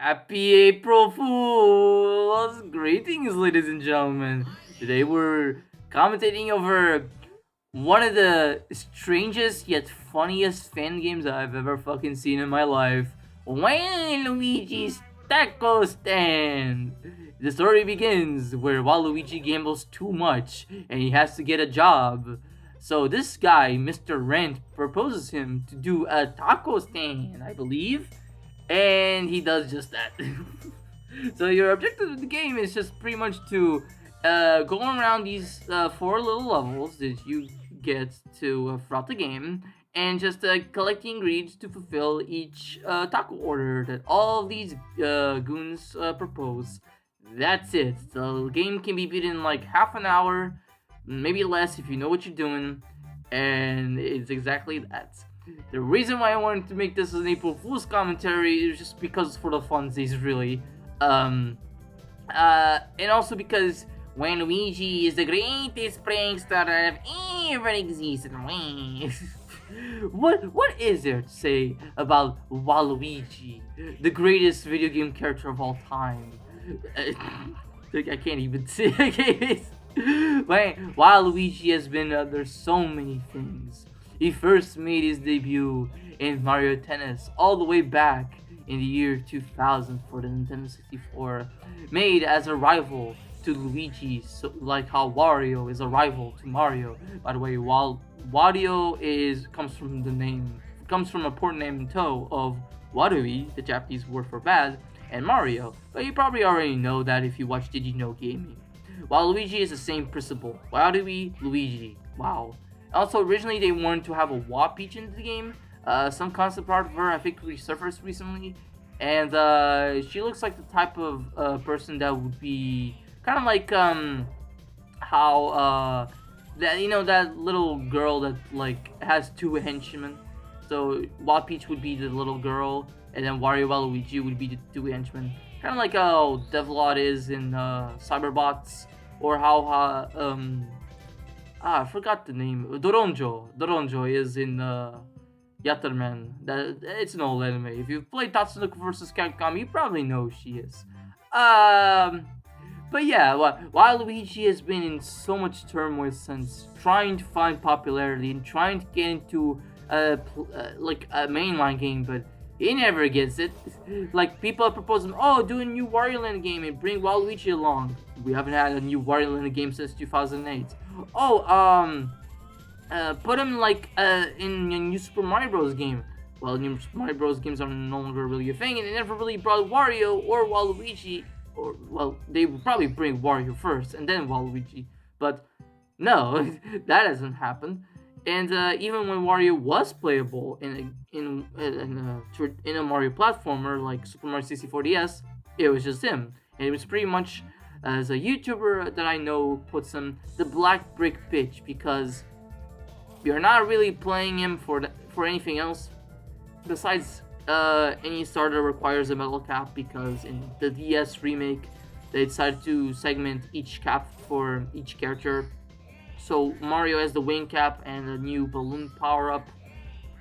Happy April Fools! Greetings, ladies and gentlemen. Today we're commentating over one of the strangest yet funniest fan games I've ever fucking seen in my life. Waluigi's Taco Stand! The story begins where Waluigi gambles too much and he has to get a job. So this guy, Mr. Rent, proposes him to do a taco stand, I believe, and he does just that. So your objective of the game is just pretty much to go around these four little levels that you get to throughout the game, and just collect the ingredients to fulfill each taco order that all of these goons propose. That's it. The game can be beaten in like half an hour, maybe less if you know what you're doing, and it's exactly that. The reason why I wanted to make this an April Fool's commentary is just because for the funsies, really. And also because Waluigi is the greatest prankster that have ever existed. What is there to say about Waluigi, the greatest video game character of all time? I can't even say. Waluigi has been there's so many things. He first made his debut in Mario Tennis all the way back in the year 2000 for the Nintendo 64, made as a rival to Luigi, so like how Wario is a rival to Mario. By the way, while Wario comes from a portmanteau of Warui, the Japanese word for bad, and Mario, but you probably already know that if you watch Did You Know Gaming. Waluigi is the same principle. Warui, Luigi. Wow. Also, originally they wanted to have a Wa Peach in the game. Some concept art of her, I think, resurfaced recently, and she looks like the type of person that would be kind of like how that that little girl that like has two henchmen. So Wa Peach would be the little girl, and then Wario Waluigi would be the two henchmen. Kind of like how Devlot is in Cyberbots, or how I forgot the name. Doronjo is in Yatterman. That it's an old anime. If you've played Tatsunoko vs. Capcom, you probably know who she is. But yeah, Waluigi has been in so much turmoil since trying to find popularity and trying to get into like a mainline game, but he never gets it. Like, people have proposed him, oh, do a new Wario Land game and bring Waluigi along. We haven't had a new Wario Land game since 2008. Oh, put him like in a new Super Mario Bros. Game. Well, new Super Mario Bros. Games are no longer really a thing, and they never really brought Wario or Waluigi. Or, well, they would probably bring Wario first and then Waluigi. But no, that hasn't happened. And even when Wario was playable in a Mario platformer like Super Mario 64 DS, it was just him, and it was pretty much, as a YouTuber that I know puts him, the black brick bitch, because you're not really playing him for anything else besides any starter requires a metal cap, because in the DS remake they decided to segment each cap for each character. So Mario has the wing cap and a new balloon power-up.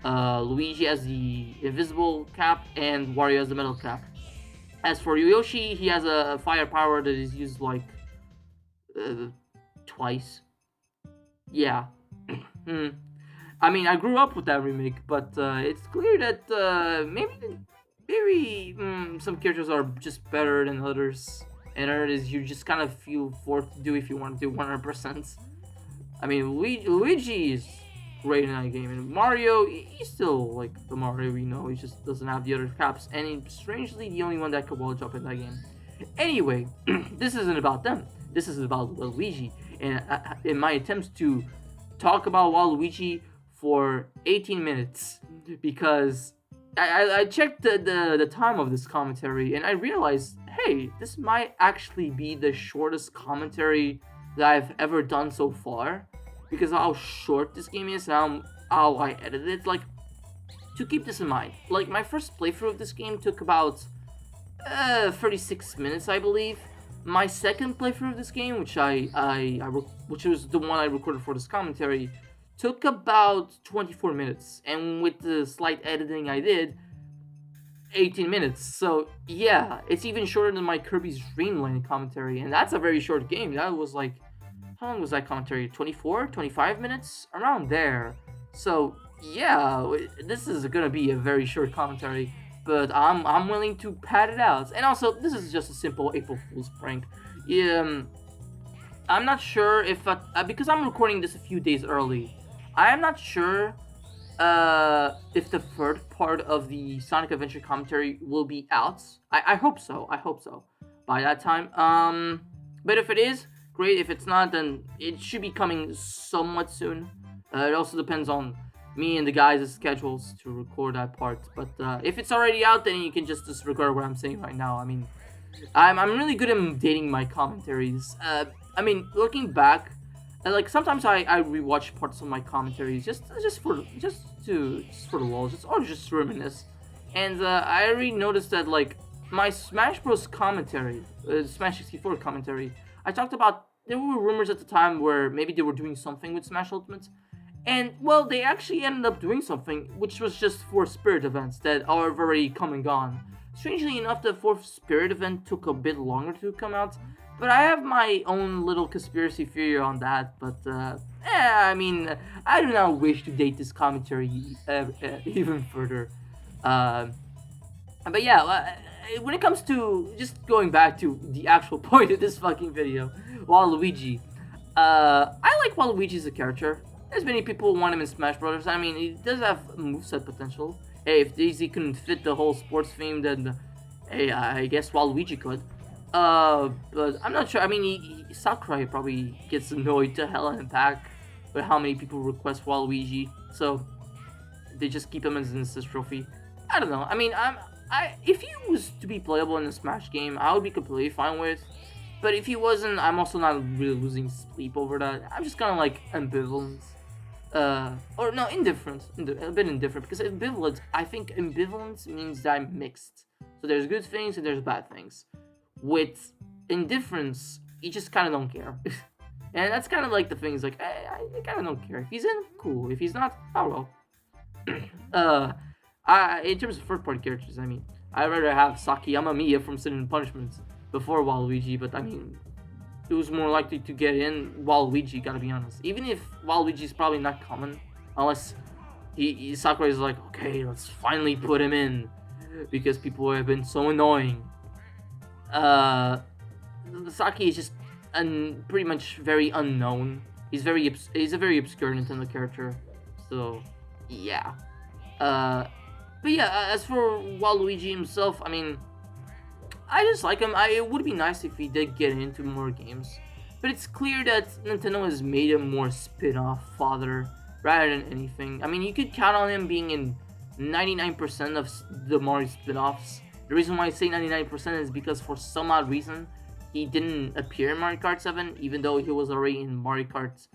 Luigi has the invisible cap, and Wario has the metal cap. As for Yoshi, he has a fire power that is used like twice. Yeah. I mean, I grew up with that remake, but it's clear that maybe some characters are just better than others, and others you just kind of feel forced to do if you want to do 100%. I mean, Luigi is great in that game, and Mario, he's still like the Mario we know. He just doesn't have the other caps, and he's strangely the only one that could wall jump in that game. Anyway, this isn't about them. This is about Waluigi, and in my attempts to talk about Waluigi for 18 minutes, because I checked the time of this commentary, and I realized, hey, this might actually be the shortest commentary that I've ever done so far, because of how short this game is and how I edited it. Like, to keep this in mind, like, my first playthrough of this game took about 36 minutes, I believe. My second playthrough of this game, which which was the one I recorded for this commentary, took about 24 minutes, and with the slight editing I did, 18 minutes. So yeah, it's even shorter than my Kirby's Dream Land commentary, and that's a very short game. That was like, how long was that commentary? 24, 25 minutes, around there. So yeah, this is gonna be a very short commentary, but I'm willing to pad it out. And also, this is just a simple April Fool's prank. I'm not sure if because I'm recording this a few days early. I am not sure if the third part of the Sonic Adventure commentary will be out. I hope so. I hope so by that time. But if it is, great. If it's not, then it should be coming somewhat soon. It also depends on me and the guys' schedules to record that part. But if it's already out, then you can just disregard what I'm saying right now. I mean, I'm really good at dating my commentaries. I mean, looking back, like sometimes I rewatch parts of my commentaries just for the lulz, or just reminisce. And I already noticed that like my Smash Bros commentary, Smash 64 commentary, I talked about there were rumors at the time where maybe they were doing something with Smash Ultimate, and well, they actually ended up doing something, which was just 4 Spirit events that are already come and gone. Strangely enough, the 4th Spirit event took a bit longer to come out, but I have my own little conspiracy theory on that. But I mean, I do not wish to date this commentary even further. But yeah, when it comes to just going back to the actual point of this fucking video, Waluigi. I like Waluigi as a character. There's many people who want him in Smash Brothers. I mean, he does have moveset potential. Hey, if Daisy couldn't fit the whole sports theme, then hey, I guess Waluigi could. But I'm not sure. I mean, Sakurai probably gets annoyed to hell and back with how many people request Waluigi, so they just keep him as an assist trophy. I don't know. I mean, if he was to be playable in a Smash game, I would be completely fine with. But if he wasn't, I'm also not really losing sleep over that. I'm just kind of like ambivalent. Or no, indifferent. A bit indifferent, because ambivalent, I think ambivalence means that I'm mixed. So there's good things and there's bad things. With indifference, you just kind of don't care. And that's kind of like the thing, is like, I kind of don't care. If he's in, cool. If he's not, oh well. In terms of first party characters, I mean, I'd rather have Sakiyama Miya from Sin and Punishment before Waluigi, but I mean, who's more likely to get in? Waluigi, gotta be honest. Even if Waluigi's probably not coming, unless Sakurai's like, okay, let's finally put him in, because people have been so annoying. Saki is just pretty much very unknown. He's a very obscure Nintendo character, so yeah. But yeah, as for Waluigi himself, I mean, I just like him. It would be nice if he did get into more games, but it's clear that Nintendo has made him more spin-off father rather than anything. I mean, you could count on him being in 99% of the Mario spin-offs. The reason why I say 99% is because for some odd reason, he didn't appear in Mario Kart 7, even though he was already in Mario Kart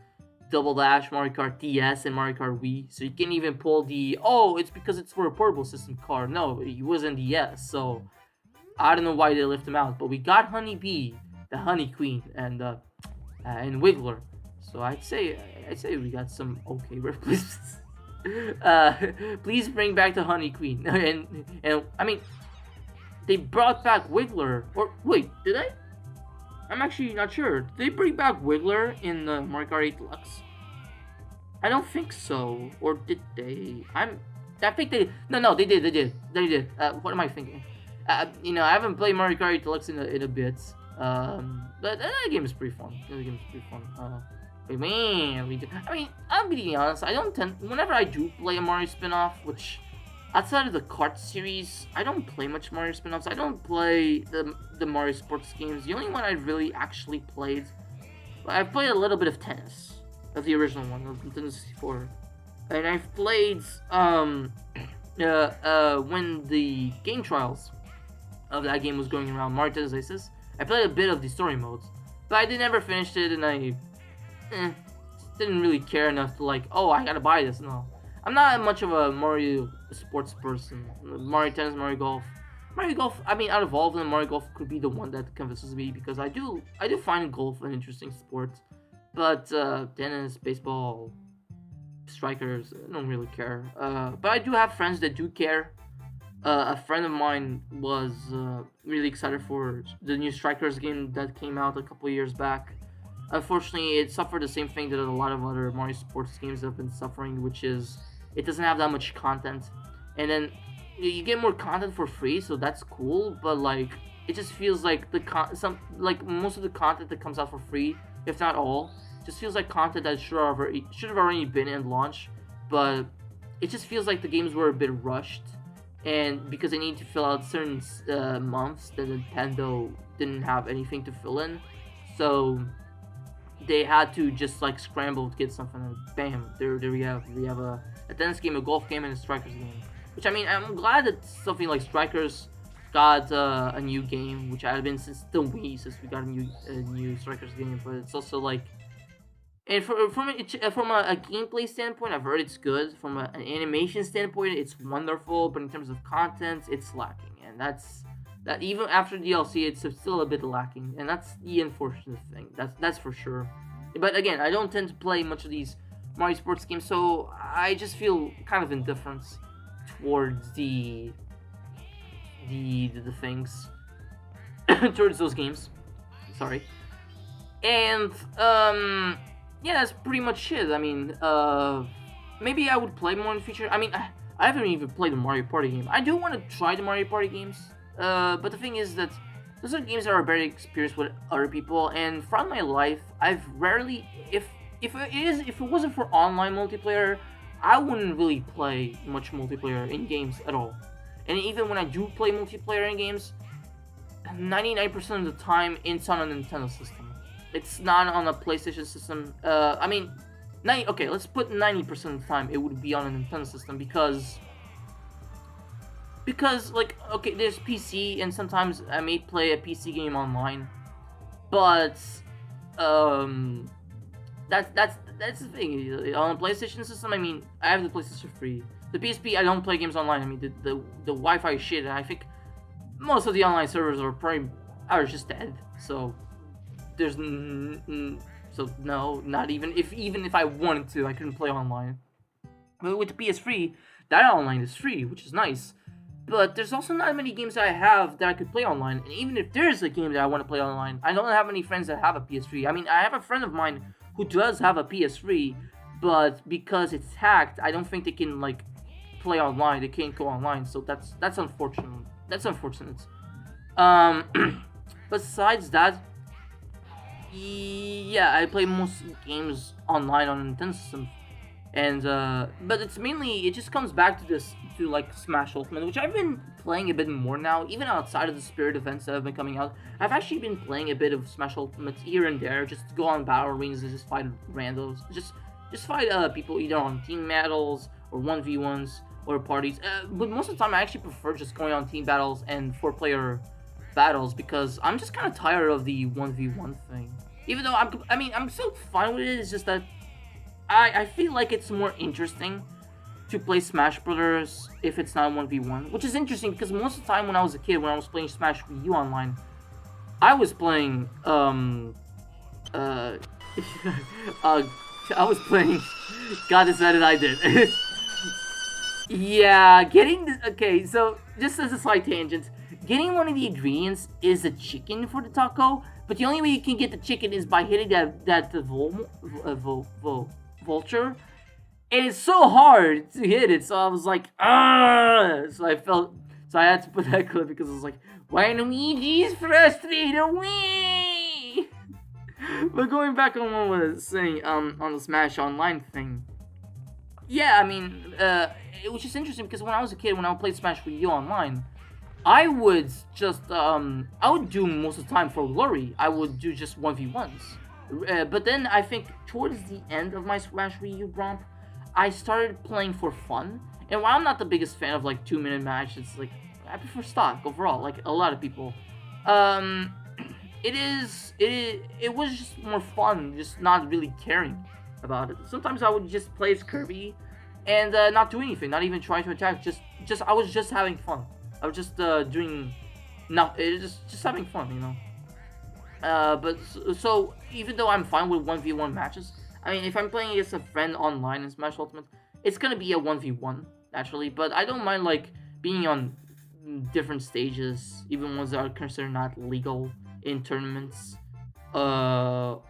Double Dash, Mario Kart DS, and Mario Kart Wii. So you can't even pull the, oh, it's because it's for a portable system card. No, he was in DS, so I don't know why they left him out. But we got Honey Bee, the Honey Queen, and Wiggler. So I'd say we got some okay replacements. Please bring back the Honey Queen. and I mean, they brought back Wiggler. Or wait, did they? I'm actually not sure. Did they bring back Wiggler in Mario Kart 8 Deluxe? I don't think so. Or did they? I think they. No, they did. What am I thinking? I haven't played Mario Kart 8 Deluxe in a bit. But that game is pretty fun. But man, I mean, I'm being honest. I don't tend. Whenever I do play a Mario spin-off, which outside of the kart series, I don't play much Mario spin-offs. I don't play the Mario sports games. The only one I really actually played, I've played a little bit of tennis, of the original one, of Nintendo 64, and I've played when the game trials of that game was going around, Mario Tennis Aces. I played a bit of the story modes, but I never finished it, and I didn't really care enough to like, oh, I gotta buy this. No, I'm not much of a Mario sports person. Mario Tennis, Mario Golf. I mean, out of all of them, Mario Golf could be the one that convinces me, because I do find golf an interesting sport. But tennis, baseball, strikers, I don't really care. But I do have friends that do care. A friend of mine was really excited for the new Strikers game that came out a couple years back. Unfortunately, it suffered the same thing that a lot of other Mario sports games have been suffering, which is it doesn't have that much content. And then you get more content for free, so that's cool. But like, it just feels like most of the content that comes out for free, if not all, just feels like content that should have already been in launch. But it just feels like the games were a bit rushed, and because they need to fill out certain months that Nintendo didn't have anything to fill in, so they had to just like scramble to get something, and bam, there we have a tennis game, a golf game, and a strikers game. Which, I mean, I'm glad that something like Strikers got a new game, which had been since the Wii, since we got a new Strikers game. But it's also like, and from a gameplay standpoint, I've heard it's good. From an animation standpoint, it's wonderful. But in terms of content, it's lacking, and that even after DLC, it's still a bit lacking, and that's the unfortunate thing. That's for sure. But again, I don't tend to play much of these Mario sports games, so I just feel kind of indifference towards the things towards those games. Sorry. And yeah, that's pretty much it. I mean, maybe I would play more in the future. I mean, I haven't even played the Mario Party game. I do want to try the Mario Party games. But the thing is that those are games that are very experienced with other people, and throughout my life, I've rarely, if it wasn't for online multiplayer, I wouldn't really play much multiplayer in games at all. And even when I do play multiplayer in games, 99% of the time it's on a Nintendo system. It's not on a PlayStation system. I mean, okay, let's put 90% of the time it would be on a Nintendo system because like, okay, there's PC, and sometimes I may play a PC game online, but that's the thing. On a PlayStation system, I mean, I have the PlayStation 3. The PSP, I don't play games online. I mean, the Wi-Fi is shit, and I think most of the online servers are just dead. So there's so no, not even if I wanted to, I couldn't play online. But with the PS3, that online is free, which is nice. But there's also not many games that I have that I could play online. And even if there's a game that I want to play online, I don't have many friends that have a PS3. I mean, I have a friend of mine who does have a PS3, but because it's hacked, I don't think they can like play online. They can't go online, so that's unfortunate. That's unfortunate. Besides that, yeah, I play most games online on Nintendo system, and but it just comes back to like Smash Ultimate, which I've been playing a bit more now, even outside of the Spirit events that have been coming out. I've actually been playing a bit of Smash Ultimate here and there, just to go on battle arenas and just fight randos, just fight people either on team battles or 1v1s or parties. But most of the time, I actually prefer just going on team battles and 4-player battles because I'm just kind of tired of the 1v1 thing. Even though I'm still fine with it. It's just that I feel like it's more interesting to play Smash Brothers if it's not 1v1, which is interesting because most of the time when I was a kid, when I was playing Smash Wii U online, I was playing I was playing. God decided I did. Yeah, okay. So just as a slight tangent, getting one of the ingredients is a chicken for the taco, but the only way you can get the chicken is by hitting that vulture. And it's so hard to hit it, so I was like, ah! So I had to put that clip because I was like, Waluigi is frustrated, wee! But going back on what I was saying, on the Smash Online thing, yeah, I mean, it was just interesting because when I was a kid, when I played Smash Wii U online, I would just, I would do most of the time for glory, I would do just 1v1s. But then I think towards the end of my Smash Wii U romp, I started playing for fun, and while I'm not the biggest fan of like 2-minute matches, like I prefer stock overall, like a lot of people. It was just more fun, just not really caring about it. Sometimes I would just play as Kirby, and not do anything, not even try to attack. I was just having fun. I was just doing nothing, just having fun, you know. But so even though I'm fine with 1v1 matches. I mean, if I'm playing against a friend online in Smash Ultimate, it's gonna be a 1v1, naturally, but I don't mind, like, being on different stages, even ones that are considered not legal in tournaments, or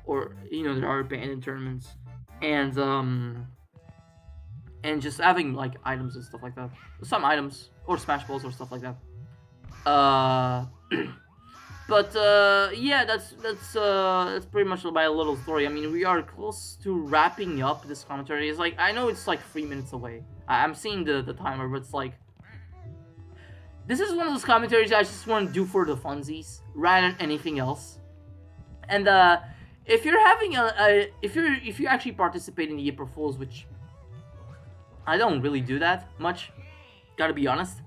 that are banned in tournaments, and just having like items and stuff like that. Some items or smash balls or stuff like that. Uh, but yeah, that's pretty much my little story. I mean, we are close to wrapping up this commentary. It's like I know it's like 3 minutes away. I'm seeing the timer, but it's like this is one of those commentaries I just want to do for the funsies rather than anything else. And if you're having if you actually participate in the April Fools, which I don't really do that much, gotta be honest.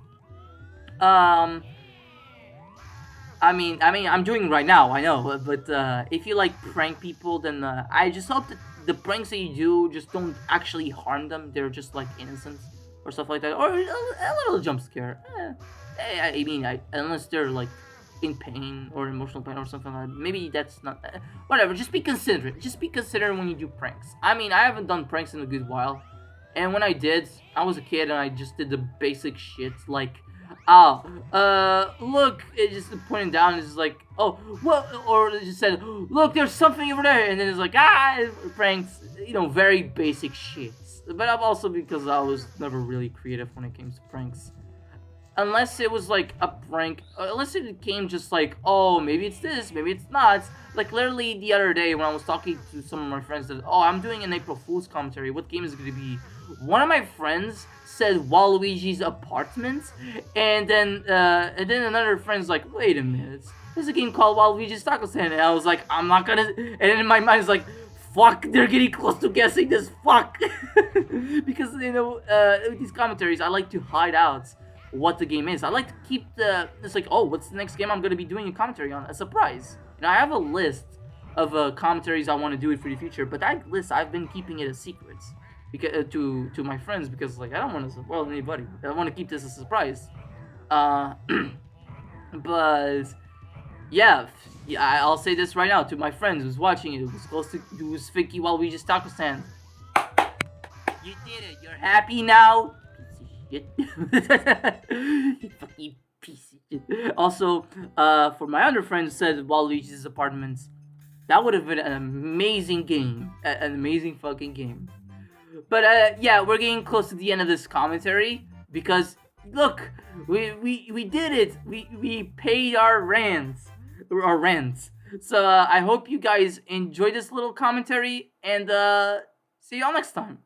I mean, I'm doing right now, I know, but if you like prank people, then I just hope that the pranks that you do just don't actually harm them. They're just like innocent or stuff like that, or a little jump scare. I mean, unless they're like in pain or emotional pain or something like that, maybe that's not whatever. Just be considerate. Just be considerate when you do pranks. I mean, I haven't done pranks in a good while, and when I did, I was a kid and I just did the basic shit like. Oh, look, it just pointing down is like, oh, what, or it just said, look, there's something over there, and then it's like, pranks, very basic shit. But I'm also because I was never really creative when it came to pranks. Unless it was like a prank, unless it came just like, oh, maybe it's this, maybe it's not. Like literally the other day when I was talking to some of my friends that, oh, I'm doing an April Fool's commentary, what game is it going to be? One of my friends said Waluigi's Apartment, and then another friend's like, wait a minute, there's a game called Waluigi's Taco Stand, and I was like, I'm not gonna, and then in my mind is like, fuck, they're getting close to guessing this, fuck, because with these commentaries I like to hide out what the game is. I like to keep it's like, oh, what's the next game I'm gonna be doing a commentary on, a surprise. And I have a list of commentaries I want to do it for the future, but that list I've been keeping it a secret. Because to my friends, because like I don't want to spoil anybody. I want to keep this a surprise. But yeah, I'll say this right now to my friends who's watching it, who's thinking while we just taco stand. You did it. You're happy now. Piece of shit. You fucking piece of shit. Also, for my other friends who said Waluigi's Apartments, that would have been an amazing game, an amazing fucking game. But yeah, we're getting close to the end of this commentary because look, we did it. We paid our rents. So I hope you guys enjoyed this little commentary, and see y'all next time.